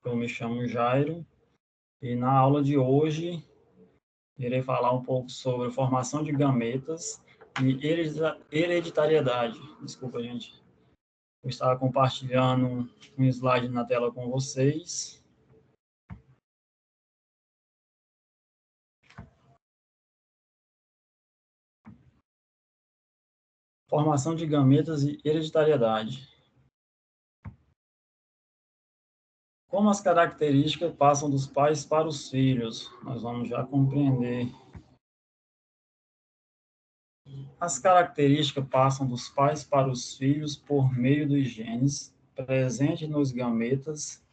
Eu me chamo Jairo e na aula de hoje irei falar um pouco sobre formação de gametas e hereditariedade. Desculpa, gente. Eu estava compartilhando um slide na tela com vocês. Formação de gametas e hereditariedade. Como as características passam dos pais para os filhos? Nós vamos já compreender. As características passam dos pais para os filhos por meio dos genes presentes nos gametas,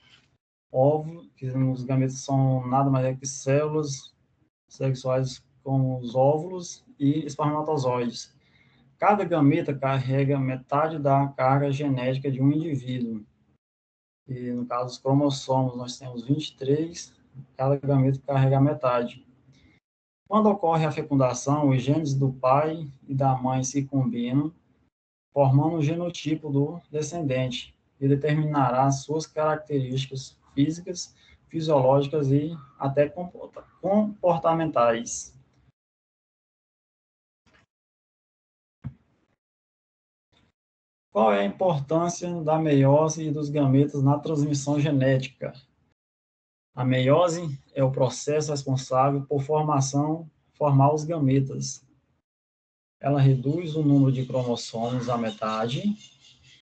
óvulos, que os gametas são nada mais é que células sexuais como os óvulos e espermatozoides. Cada gameta carrega metade da carga genética de um indivíduo. E, no caso dos cromossomos, nós temos 23, cada gameta carrega metade. Quando ocorre a fecundação, os genes do pai e da mãe se combinam, formando o genotipo do descendente, e determinará suas características físicas, fisiológicas e até comportamentais. Qual é a importância da meiose e dos gametas na transmissão genética? A meiose é o processo responsável por formar os gametas. Ela reduz o número de cromossomos à metade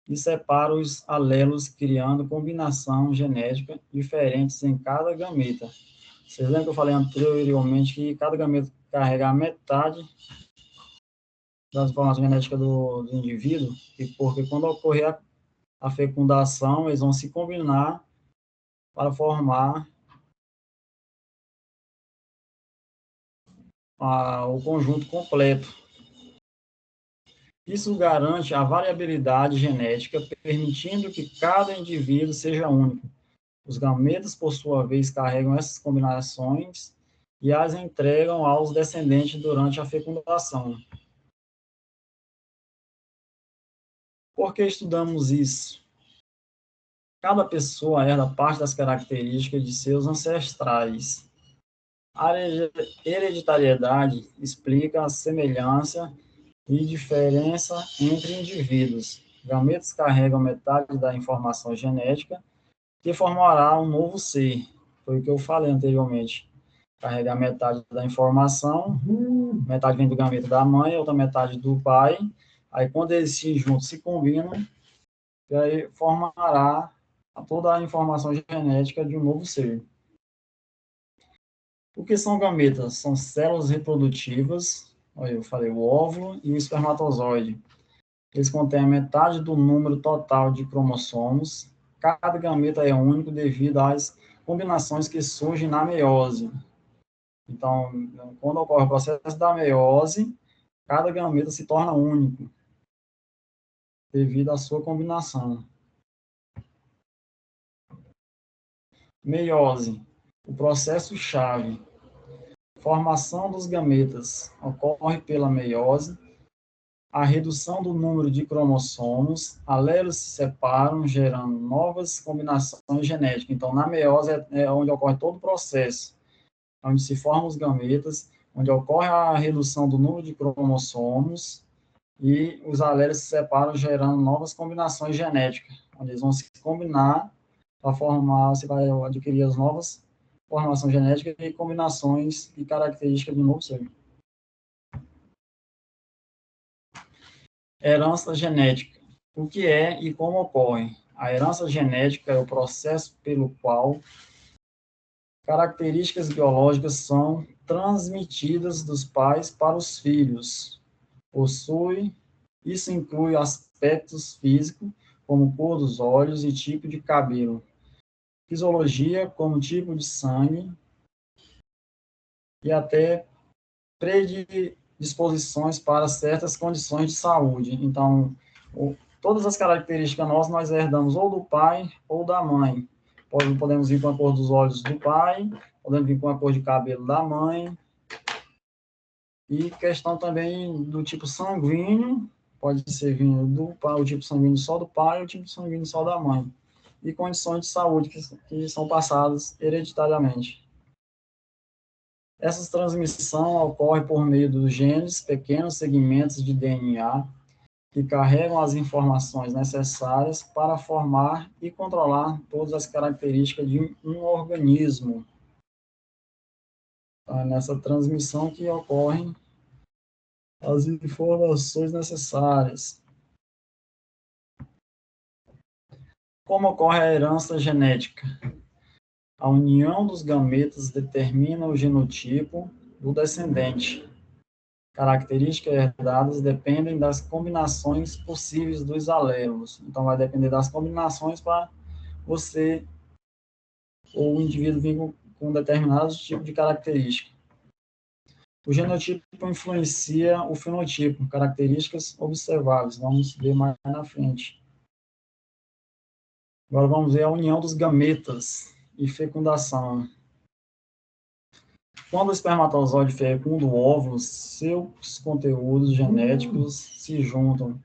e separa os alelos, criando combinação genética diferentes em cada gameta. Vocês lembram que eu falei anteriormente que cada gameta carrega a metade das informações genéticas do indivíduo, e porque quando ocorrer a fecundação, eles vão se combinar para formar o conjunto completo. Isso garante a variabilidade genética, permitindo que cada indivíduo seja único. Os gametas, por sua vez, carregam essas combinações e as entregam aos descendentes durante a fecundação. Por que estudamos isso? Cada pessoa herda parte das características de seus ancestrais. A hereditariedade explica a semelhança e diferença entre indivíduos. Gametas carregam metade da informação genética que formará um novo ser. Foi o que eu falei anteriormente. Carregar metade da informação, metade vem do gameta da mãe, outra metade do pai. Aí, quando eles se juntam, se combinam, e aí formará toda a informação genética de um novo ser. O que são gametas? São células reprodutivas, olha, eu falei, o óvulo e o espermatozoide. Eles contêm a metade do número total de cromossomos. Cada gameta é único devido às combinações que surgem na meiose. Então, quando ocorre o processo da meiose, cada gameta se torna único devido à sua combinação. Meiose, o processo-chave. Formação dos gametas ocorre pela meiose. A redução do número de cromossomos, alelos se separam, gerando novas combinações genéticas. Então, na meiose é onde ocorre todo o processo, onde se formam os gametas, onde ocorre a redução do número de cromossomos e os alelos se separam, gerando novas combinações genéticas, onde eles vão se combinar para formar, você vai adquirir as novas formações genéticas e combinações e características do novo ser. Herança genética. O que é e como ocorre? A herança genética é o processo pelo qual características biológicas são transmitidas dos pais para os filhos. Isso inclui aspectos físicos, como cor dos olhos e tipo de cabelo. Fisiologia, como tipo de sangue, e até predisposições para certas condições de saúde. Então, todas as características nossas nós herdamos ou do pai ou da mãe. Podemos vir com a cor dos olhos do pai, podemos vir com a cor de cabelo da mãe, e questão também do tipo sanguíneo, pode ser vindo do pai, o tipo sanguíneo só do pai, o tipo sanguíneo só da mãe. e condições de saúde que são passadas hereditariamente. Essa transmissão ocorre por meio dos genes, pequenos segmentos de DNA, que carregam as informações necessárias para formar e controlar todas as características de um organismo. Tá? Nessa transmissão que ocorrem as informações necessárias. Como ocorre a herança genética? A união dos gametas determina o genotipo do descendente. Características herdadas dependem das combinações possíveis dos alelos. Então, vai depender das combinações para você ou o indivíduo vir com determinados tipos de característica. O genotipo influencia o fenotipo, características observáveis. Vamos ver mais na frente. Agora vamos ver a união dos gametas e fecundação. Quando o espermatozoide fecunda o óvulo, seus conteúdos genéticos se juntam.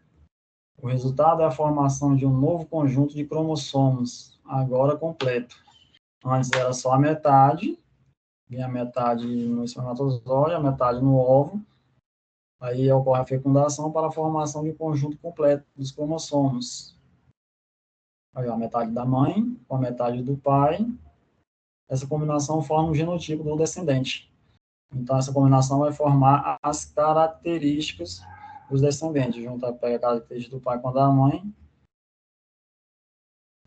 O resultado é a formação de um novo conjunto de cromossomos, agora completo. Antes era só a metade, vinha a metade no espermatozoide, a metade no óvulo. Aí ocorre a fecundação para a formação de um conjunto completo dos cromossomos. Aí a metade da mãe com a metade do pai. Essa combinação forma um genotipo do descendente. Então, essa combinação vai formar as características dos descendentes. Junta, pega a característica do pai com a da mãe.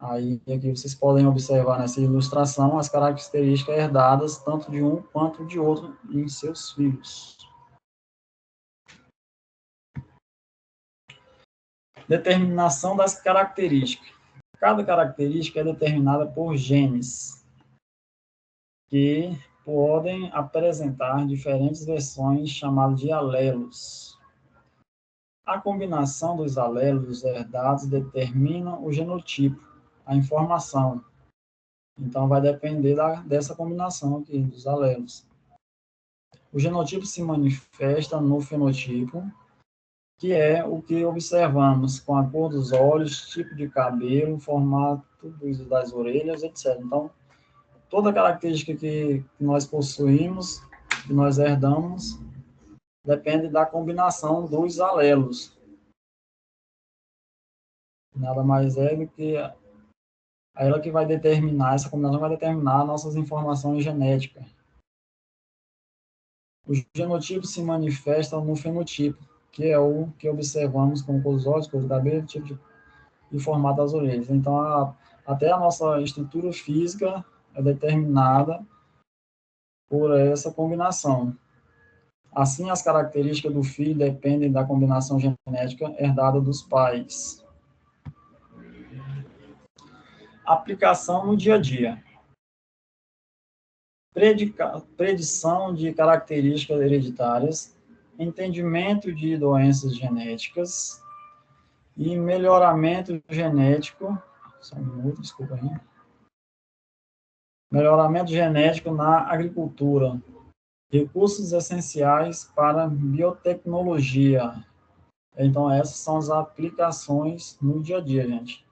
Aí, aqui vocês podem observar nessa ilustração as características herdadas tanto de um quanto de outro em seus filhos. Determinação das características. Cada característica é determinada por genes, que podem apresentar diferentes versões chamadas de alelos. A combinação dos alelos herdados determina o genotipo, a informação. Então, vai depender dessa combinação aqui, dos alelos. O genotipo se manifesta no fenotipo, que é o que observamos, com a cor dos olhos, tipo de cabelo, formato das orelhas, etc. Então, toda característica que nós possuímos, que nós herdamos, depende da combinação dos alelos. Nada mais é do que ela que vai determinar, essa combinação vai determinar nossas informações genéticas. O genotipo se manifesta no fenotipo, que é o que observamos com os olhos, com o cabelo, tipo e formato das orelhas. Então, até a nossa estrutura física é determinada por essa combinação. Assim, as características do filho dependem da combinação genética herdada dos pais. Aplicação no dia a dia. Predição de características hereditárias, entendimento de doenças genéticas e melhoramento genético. Só um minuto, desculpa aí. Melhoramento genético na agricultura. Recursos essenciais para biotecnologia. Então, essas são as aplicações no dia a dia, gente.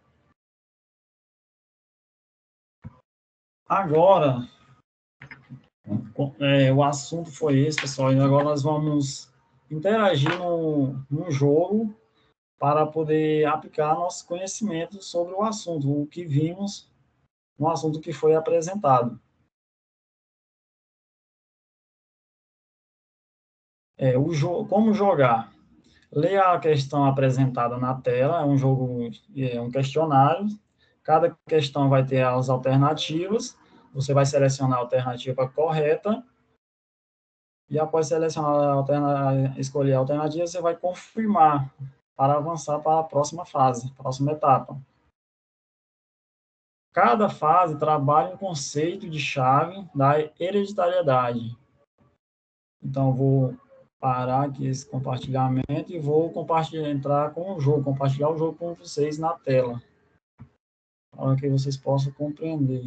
Agora, o assunto foi esse, pessoal, e agora nós vamos interagir num jogo para poder aplicar nossos conhecimentos sobre o assunto, o que vimos no assunto que foi apresentado. Como jogar? Leia a questão apresentada na tela, é um jogo, é um questionário, cada questão vai ter as alternativas, você vai selecionar a alternativa correta, e após selecionar escolher a alternativa, você vai confirmar para avançar para a próxima fase, próxima etapa. Cada fase trabalha um conceito de chave da hereditariedade. Então, eu vou parar aqui esse compartilhamento e vou entrar com o jogo, compartilhar o jogo com vocês na tela, para que vocês possam compreender.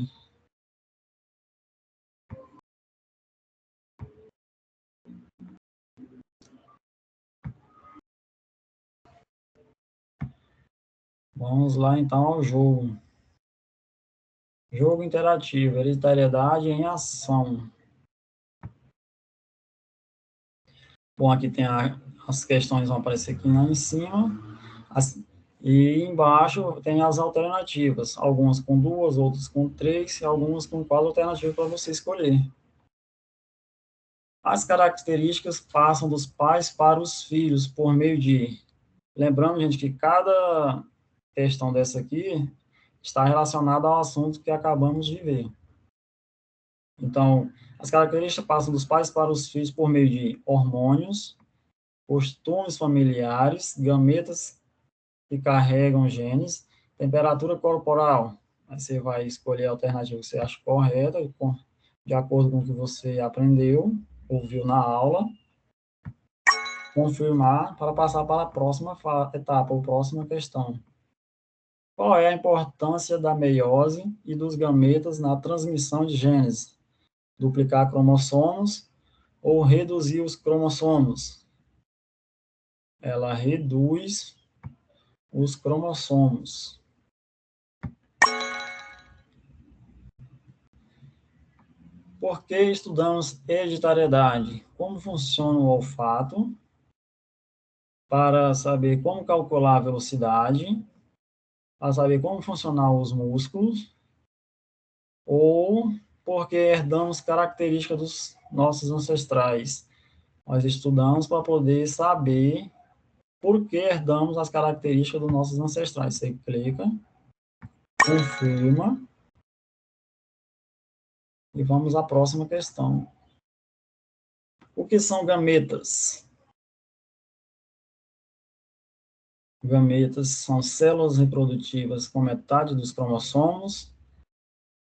Vamos lá, então, ao jogo. Jogo interativo, hereditariedade em ação. Bom, aqui tem as questões vão aparecer aqui lá em cima. E embaixo tem as alternativas. Algumas com 2, outras com 3, e algumas com 4 alternativas para você escolher. As características passam dos pais para os filhos por meio de... Lembrando, gente, que cada questão dessa aqui está relacionada ao assunto que acabamos de ver. Então, as características passam dos pais para os filhos por meio de hormônios, costumes familiares, gametas que carregam genes, temperatura corporal. Aí você vai escolher a alternativa que você acha correta, de acordo com o que você aprendeu, ouviu na aula. Confirmar para passar para a próxima etapa, ou próxima questão. Qual é a importância da meiose e dos gametas na transmissão de genes? Duplicar cromossomos ou reduzir os cromossomos? Ela reduz os cromossomos. Por que estudamos hereditariedade? Como funciona o olfato? Para saber como calcular a velocidade, para saber como funcionam os músculos, ou porque herdamos características dos nossos ancestrais. Nós estudamos para poder saber por que herdamos as características dos nossos ancestrais. Você clica, confirma, e vamos à próxima questão. O que são gametas? Gametas são células reprodutivas com metade dos cromossomos,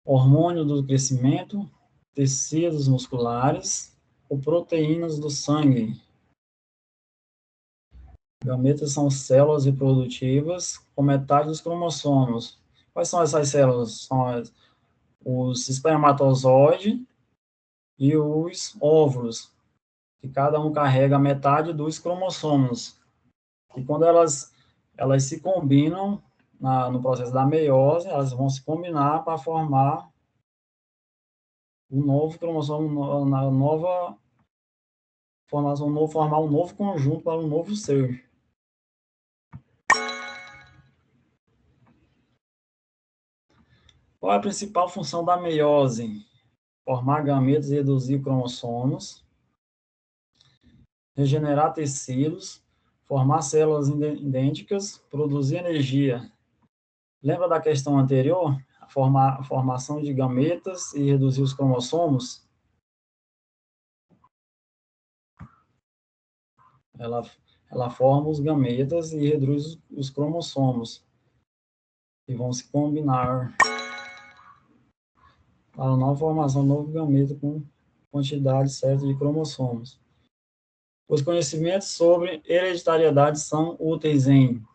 hormônio do crescimento, tecidos musculares ou proteínas do sangue. Gametas são células reprodutivas com metade dos cromossomos. Quais são essas células? São os espermatozoides e os óvulos, que cada um carrega metade dos cromossomos. E quando elas se combinam no processo da meiose, elas vão se combinar para formar um novo cromossomo, na nova formação, formar um novo conjunto para um novo ser. Qual é a principal função da meiose? Formar gametas e reduzir cromossomos, regenerar tecidos, formar células idênticas, produzir energia. Lembra da questão anterior? A formação de gametas e reduzir os cromossomos? Ela forma os gametas e reduz os cromossomos, e vão se combinar para a nova formação de novo gameta com quantidade certa de cromossomos. Os conhecimentos sobre hereditariedade são úteis em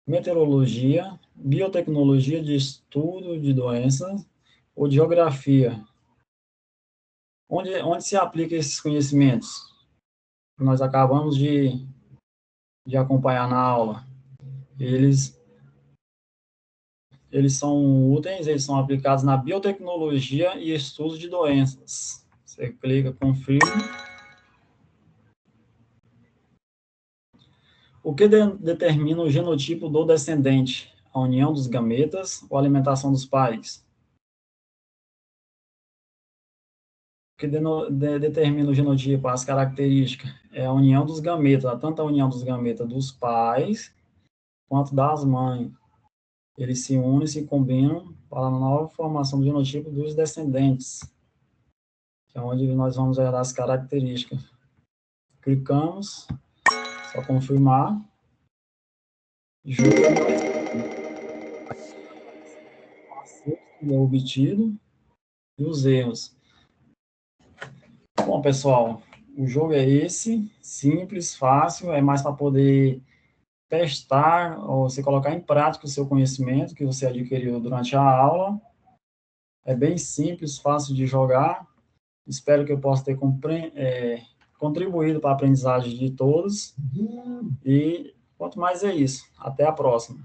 meteorologia, biotecnologia de estudo de doenças ou de geografia. Onde se aplica esses conhecimentos? Nós acabamos de acompanhar na aula. Eles são úteis, eles são aplicados na biotecnologia e estudos de doenças. Você clica, confirma. O que determina o genotipo do descendente? A união dos gametas ou a alimentação dos pais? O que determina o genotipo, as características? É a união dos gametas, tanto a união dos gametas dos pais quanto das mães. Eles se unem, se combinam para a nova formação do genotipo dos descendentes, que é onde nós vamos herdar as características. Clicamos, só confirmar. Jogo é obtido e os erros. Bom, pessoal, o jogo é esse, simples, fácil, é mais para poder testar, ou você colocar em prática o seu conhecimento que você adquiriu durante a aula. É bem simples, fácil de jogar. Espero que eu possa ter contribuído para a aprendizagem de todos. E quanto mais é isso. Até a próxima.